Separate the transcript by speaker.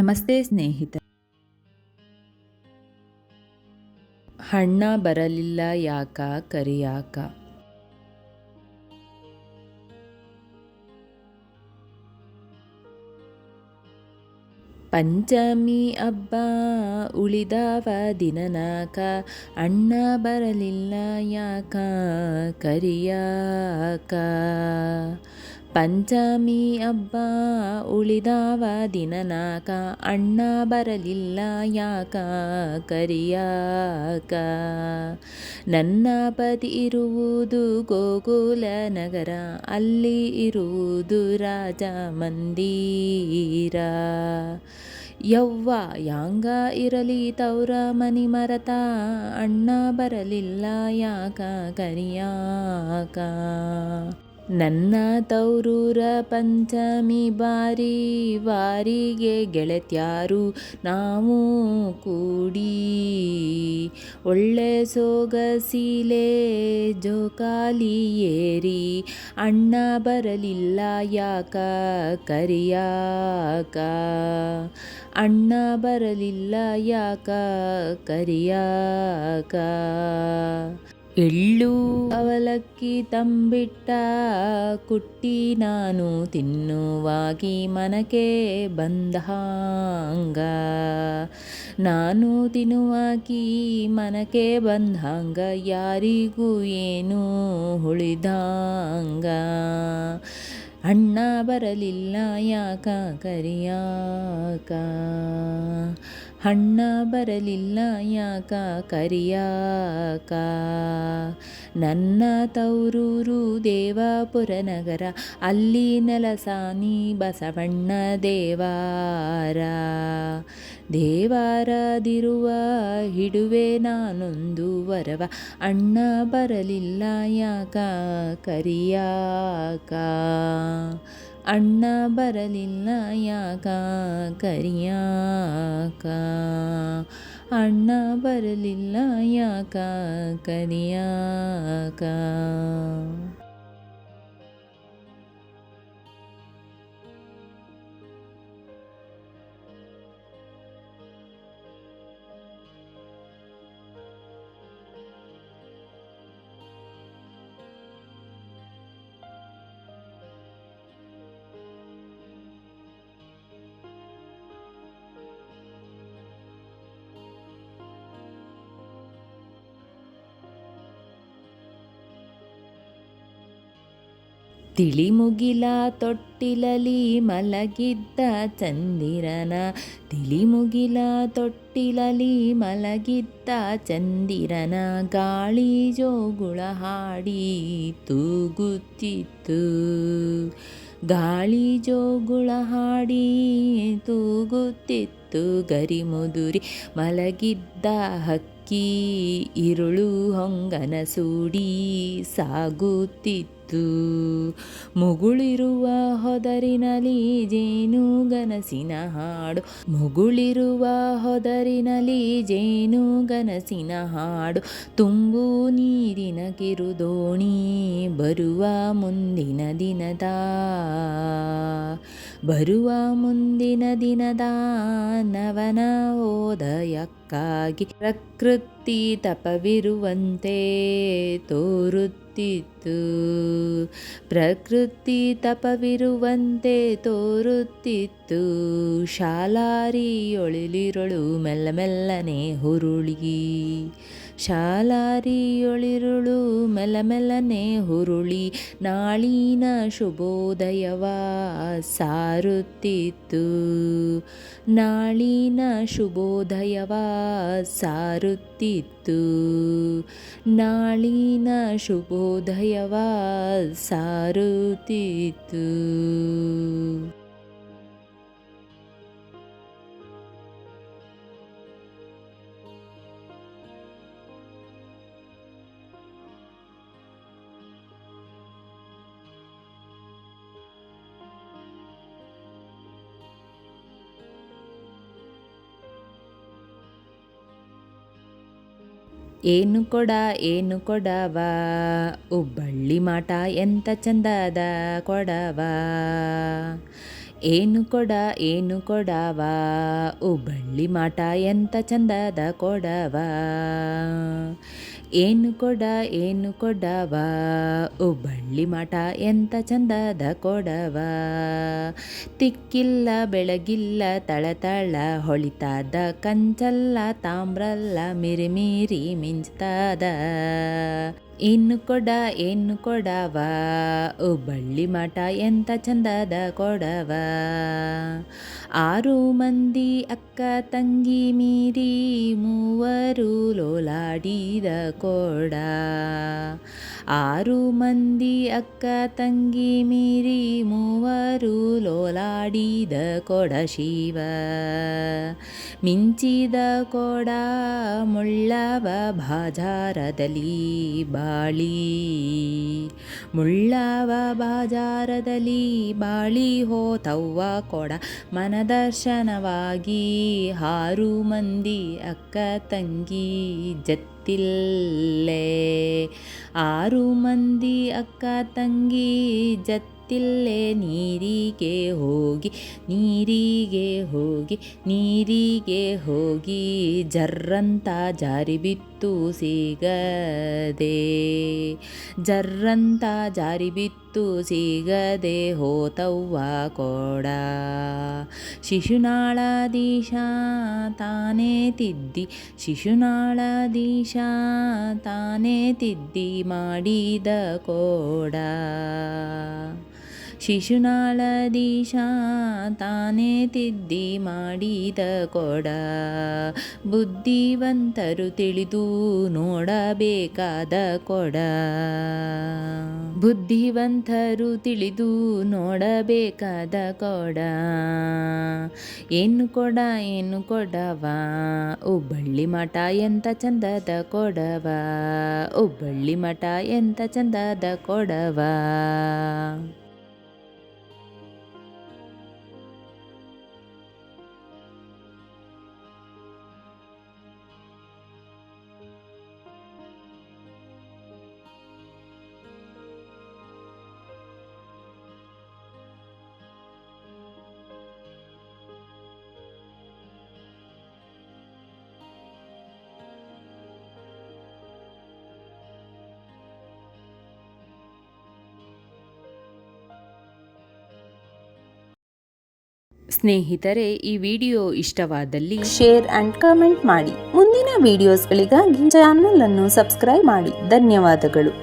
Speaker 1: ನಮಸ್ತೆ ಸ್ನೇಹಿತರೆ. ಹಣ್ಣ ಬರಲಿಲ್ಲ ಯಾಕ ಕರಿಯಾಕ. ಪಂಚಮಿ ಹಬ್ಬ ಉಳಿದವ ದಿನನಾಕ, ಅಣ್ಣ ಬರಲಿಲ್ಲ ಯಾಕ ಕರಿಯಾಕ. ಪಂಚಮಿ ಹಬ್ಬ ಉಳಿದವ ದಿನನಾಕ, ಅಣ್ಣ ಬರಲಿಲ್ಲ ಯಾಕ ಕರಿಯಾಕ. ನನ್ನ ಪತಿ ಇರುವುದು ಗೋಕುಲ ನಗರ, ಅಲ್ಲಿ ಇರುವುದು ರಾಜ ಮಂದಿರ. ಯವ್ವ ಯಾಂಗ ಇರಲಿ ತೌರ ಮನಿ ಮರತ, ಅಣ್ಣ ಬರಲಿಲ್ಲ ಯಾಕ ಕರಿಯಾಕ. ನನ್ನ ತೌರೂರ ಪಂಚಮಿ ಬಾರಿ, ವಾರಿಗೆ ಗೆಳತ್ಯಾರು ನಾವು ಕೂಡಿ, ಒಳ್ಳೆ ಸೊಗಸಿಲೆ ಜೋಕಾಲಿ ಏರಿ, ಅಣ್ಣ ಬರಲಿಲ್ಲ ಯಾಕ ಕರಿಯಾಕ. ಅಣ್ಣ ಬರಲಿಲ್ಲ ಯಾಕ ಕರಿಯಾಕ. ಎಳ್ಳು ಅವಲಕ್ಕಿ ತಂಬಿಟ್ಟ ಕುಟ್ಟಿ ನಾನು ತಿನ್ನುವಾಗಿ ಮನಕ್ಕೆ ಬಂದಂಗ, ನಾನು ತಿನ್ನುವಾಗಿ ಮನಕ್ಕೆ ಬಂದಂಗ, ಯಾರಿಗೂ ಏನು ಉಳಿದಂಗ. ಅಣ್ಣ ಬರಲಿಲ್ಲ ಯಾಕ ಕರಿಯಾಕ. ಅಣ್ಣ ಬರಲಿಲ್ಲ ಯಾಕ ಕರಿಯಾಕ. ನನ್ನ ತೌರೂರು ದೇವಾಪುರ ನಗರ, ಅಲ್ಲಿ ನೆಲಸಾನಿ ಬಸವಣ್ಣ ದೇವಾರ. ದೇವಾರದಿರುವ ಹಿಡುವೆ ನಾನೊಂದು ವರವ, ಅಣ್ಣ ಬರಲಿಲ್ಲ ಯಾಕ ಕರಿಯಾಕ. ಅಣ್ಣ ಬರಲಿಲ್ಲ ಯಾಕ ಕರಿಯಾಕ. ಅಣ್ಣ ಬರಲಿಲ್ಲ ಯಾಕ ಕರಿಯಾಕ. ತಿಳಿಮುಗಿಲ ತೊಟ್ಟಿಲಲಿ ಮಲಗಿದ್ದ ಚಂದಿರನ, ತಿಳಿಮುಗಿಲ ತೊಟ್ಟಿಲಲಿ ಮಲಗಿದ್ದ ಚಂದಿರನ, ಗಾಳಿ ಜೋಗುಳ ಹಾಡಿ ತೂಗುತ್ತಿತ್ತು. ಗಾಳಿ ಜೋಗುಳ ಹಾಡಿ ತೂಗುತ್ತಿತ್ತು. ಗರಿಮುದುರಿ ಮಲಗಿದ್ದ ಹಕ್ಕಿ ಇರುಳು ಹೊಂಗನ ಸೂಡಿ ಸಾಗುತ್ತಿತ್ತು. ಮುಗುಳಿರುವ ಹೊದರಿನಲಿ ಜೇನುಗನಸಿನ ಹಾಡು, ಮುಗುಳಿರುವ ಹೊದರಿನಲಿ ಜೇನುಗನಸಿನ ಹಾಡು, ತುಂಬು ನೀರಿನ ಕಿರುದೋಣಿ ಬರುವ ಮುಂದಿನ ದಿನದ, ಬರುವ ಮುಂದಿನ ದಿನದ ನವನ ಓದಯಕ್ಕಾಗಿ ಪ್ರಕೃತಿ ತಪವಿರುವಂತೆ ತೋರುತ್ತಿತ್ತು. ಪ್ರಕೃತಿ ತಪವಿರುವಂತೆ ತೋರುತ್ತಿತ್ತು. ಶಾಲಾರಿಯೊಳಿಲಿರುಳು ಮೆಲ್ಲ ಮೆಲ್ಲನೆ ಹುರುಳಿ, ಶಾಲಾರಿಯೊಳಿರುಳು ಮೆಲ್ಲ ಮೆಲ್ಲನೆ ಹುರುಳಿ, ನಾಳಿನ ಶುಭೋದಯವ ಸಾರುತ್ತಿತ್ತು. ನಾಳಿನ ಶುಭೋದಯವ ಸಾರುತ್ತಿತ್ತು. ನಾಳಿನ ಶುಭೋದಯವ ಸಾರುತ್ತಿತ್ತು. ಏನು ಕೊಡವ ಹುಬ್ಬಳ್ಳಿ ಮಾಟ ಎಂತ ಚಂದದ ಕೊಡವ. ಏನು ಕೊಡವ ಹುಬ್ಬಳ್ಳಿ ಮಠ ಎಂತ ಚಂದದ ಕೊಡವ. ಏನು ಕೊಡವ ಹುಬ್ಬಳ್ಳಿ ಮಠ ಎಂತ ಚಂದದ ಕೊಡವ. ತಿಕ್ಕಿಲ್ಲ ಬೆಳಗಿಲ್ಲ ತಳತಳ ಹೊಳಿತಾದ ಕಂಚಲ್ಲ ತಾಮ್ರಲ್ಲ ಮಿರಿಮಿರಿ ಮಿಂಚ್ತಾದ. ಏನು ಕೊಡವ ಹುಬ್ಬಳ್ಳಿ ಮಠ ಎಂತ ಚಂದದ ಕೊಡವ. 6 ಮಂದಿ ಅಕ್ಕ ತಂಗಿ ಮೀರಿ ಮೂವರು ಲೋಲಾಡಿದ ಕೊಡ. 6 ಮಂದಿ ಅಕ್ಕ ತಂಗಿ ಮೀರಿ ಮೂವರು ಲೋಲಾಡಿದ ಕೊಡ ಶಿವ. ಮಿಂಚಿದ ಕೊಡ ಮುಳ್ಳವ ಬಾಜಾರದಲ್ಲಿ ಬಾಳಿ. ಮುಳ್ಳವ ಬಾಜಾರದಲ್ಲಿ ಬಾಳಿ ಹೋತವ್ವ ಕೊಡ ಮನದರ್ಶನವಾಗಿ. 6 ಮಂದಿ ಅಕ್ಕ ತಂಗಿ ಜತ್ತಿಲ್ಲೇ. 6 ಮಂದಿ ಅಕ್ಕ ತಂಗಿ ಜತ್ತಿಲ್ಲೇ ನೀರಿಗೆ ಹೋಗಿ ಜರ್ರಂತ ಜಾರಿ ಬಿತ್ತು ಸಿಗದೆ ಹೋತವ್ವ ಕೊಡ. ಶಿಶುನಾಳಾಧೀಶ ತಾನೇ ತಿದ್ದಿ ಮಾಡಿದ ಕೊಡ. ಶಿಶುನಾಳಾಧೀಶ ತಾನೇ ತಿದ್ದಿ ಮಾಡಿದ ಕೊಡ. ಬುದ್ಧಿವಂತರು ತಿಳಿದು ನೋಡಬೇಕಾದ ಕೊಡ. ಬುದ್ಧಿವಂತರು ತಿಳಿದು ನೋಡಬೇಕಾದ ಕೊಡ. ಏನು ಕೊಡವ ಹುಬ್ಬಳ್ಳಿ ಮಠ ಎಂತ ಚಂದದ ಕೊಡವ. ಹುಬ್ಬಳ್ಳಿ ಮಠ ಎಂತ ಚಂದದ ಕೊಡವ. ಸ್ನೇಹಿತರೆ, ಈ ವಿಡಿಯೋ ಇಷ್ಟವಾದಲ್ಲಿ
Speaker 2: ಶೇರ್ ಅಂಡ್ ಕಮೆಂಟ್ ಮಾಡಿ. ಮುಂದಿನ ವಿಡಿಯೋಸ್ಗಳಿಗಾಗಿ ಚಾನಲ್ ಅನ್ನು ಸಬ್ಸ್ಕ್ರೈಬ್ ಮಾಡಿ. ಧನ್ಯವಾದಗಳು.